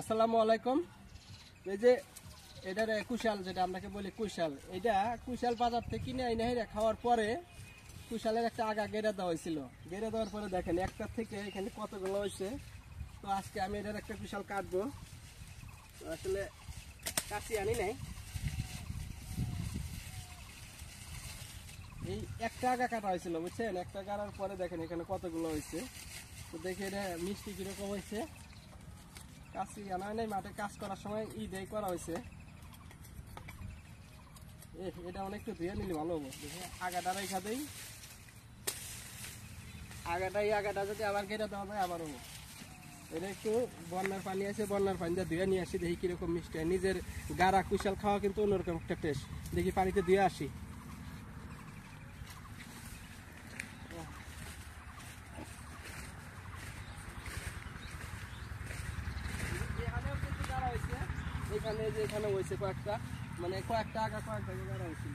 আসসালামু আলাইকুম। এই যে এটার কুশাল, যেটা আপনাকে বলি কুশাল, এটা কুশাল বাজার থেকে কিনে এনে খাওয়ার পরে কুশালের একটা আগা গেড়ে দেওয়া হয়েছিল। গেড়ে দেওয়ার পরে দেখেন একটা থেকে এখানে কতগুলো হয়েছে। তো আজকে আমি এটার একটা কুশাল কাটবো। আসলে কাশি আনি নাই, এই একটা আগা কাটা হয়েছিল বুঝছেন। একটা কাটার পরে দেখেন এখানে কতগুলো হয়েছে। তো দেখে এটা মিষ্টি কিরকম হয়েছে। কাশি আনা নাই, মাঠে কাজ করার সময় ঈদেই করা হয়েছে। এটা অনেকটা ধুয়ে নিলে ভালো হবো। আগাটা রেখা দেই, আগাটা যদি আবার কেটে দেওয়া যায় আবার হবো। এটা একটু বন্যার পানি আছে, বন্যার পানি দিয়ে ধুয়ে নিয়ে আসি, দেখি কিরকম মিষ্টি। নিজের গাড়া কুশাল খাওয়া কিন্তু অন্যরকম একটা টেস্ট। দেখি পানিতে ধুয়ে আসি। এখানেও কিন্তু গাড়া হয়েছে, এখানে হয়েছে কয়েকটা, মানে কয়েকটা আগা কয়েকটা গাড়া হয়েছিল।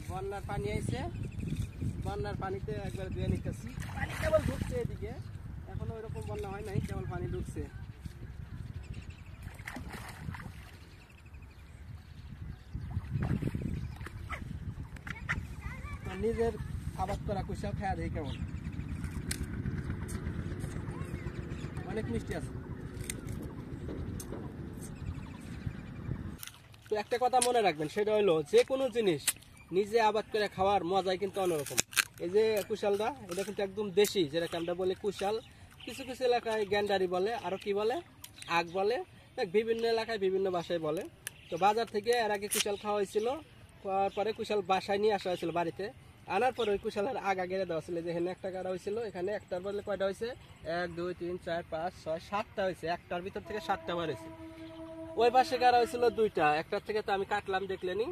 বন্যার পানি আইছে, বন্যার পানিতে একবার ধুয়ে নিতেছি। পানি কেবল ঢুকছে এদিকে, এখনো ওইরকম বন্যা হয় নাই, কেবল পানি ঢুকছে। নিজের আবাদ করা কুশাল খাওয়া দেখি কেমন, অনেক মিষ্টি আছে। তো একটা কথা মনে রাখবেন, সেটা হলো যে কোনো জিনিস নিজে আবাদ করে খাওয়ার মজাই কিন্তু অন্যরকম। এই যে কুশালটা, এটা কিন্তু একদম দেশি, যেটাকে আমরা বলি কুশাল। কিছু কিছু এলাকায় গ্যান্ডারি বলে, আরো কি বলে, আগ বলে, বিভিন্ন এলাকায় বিভিন্ন ভাষায় বলে। তো বাজার থেকে এর আগে কুশাল খাওয়া হয়েছিল, খাওয়ার পরে কুশাল বাসায় নিয়ে আসা হয়েছিল বাড়িতে। আনার পরে ওই কুশালের আগা গেড়ে দেওয়া ছিল। যেখানে একটা গাড়া হয়েছিল, এখানে একটার বদলে কয়টা হয়েছে, 1 2 3 4 5 6 7টা হয়েছে। একটার ভিতর থেকে 7টা বার হয়েছে। ওই পাশে গাড়া হয়েছিল 2টা, একটার থেকে তো আমি কাটলাম দেখলেনি।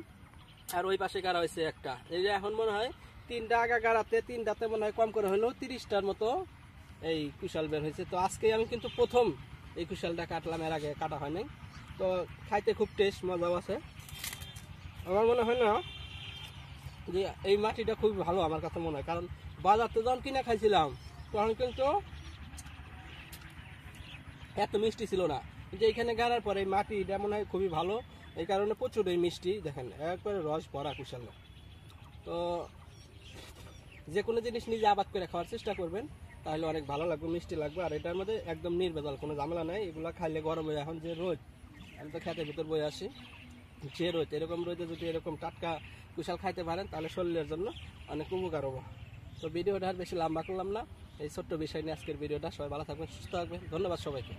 আর ওই পাশে গাড়া হয়েছে একটা। এই যে এখন মনে হয় 3টা আগা গাড়াতে, 3টাতে মনে হয় কম করে হলেও 30টার মতো এই কুশাল বের হয়েছে। তো আজকে আমি কিন্তু প্রথম এই কুশালটা কাটলাম, এর আগে কাটা হয় নাই। তো খাইতে খুব টেস্ট, মজাও আছে। আমার মনে হয় না যে এই মাটিটা খুব ভালো, আমার কাছে মনে হয়। কারণ বাজারতে যখন কিনে খাইছিলাম তখন কিন্তু এত মিষ্টি ছিল না, কিন্তু এখানে গাড়ার পরে এই মাটিটা মনে হয় খুবই ভালো। এই কারণে প্রচুর এই মিষ্টি, দেখেন একবারে রস ভরা কুশাল। তো যে কোনো জিনিস নিজে আবাদ করে খাওয়ার চেষ্টা করবেন, তাহলে অনেক ভালো লাগবে, মিষ্টি লাগবে। আর এটার মধ্যে একদম নির্ভেজাল, কোনো ঝামেলা নাই। এগুলো খাইলে গরমে, এখন যে রোদ, আমি তো খেতের ভিতর বই আসি, যে রোদ, এরকম রোদে যদি এরকম টাটকা কুশাল খাইতে পারেন তাহলে শরীরের জন্য অনেক উপকার হবে। তো ভিডিওটা আর বেশি লম্বা করলাম না, এই ছোট্ট বিষয় নিয়ে আজকের ভিডিওটা। সবাই ভালো থাকবেন, সুস্থ থাকবেন, ধন্যবাদ সবাইকে।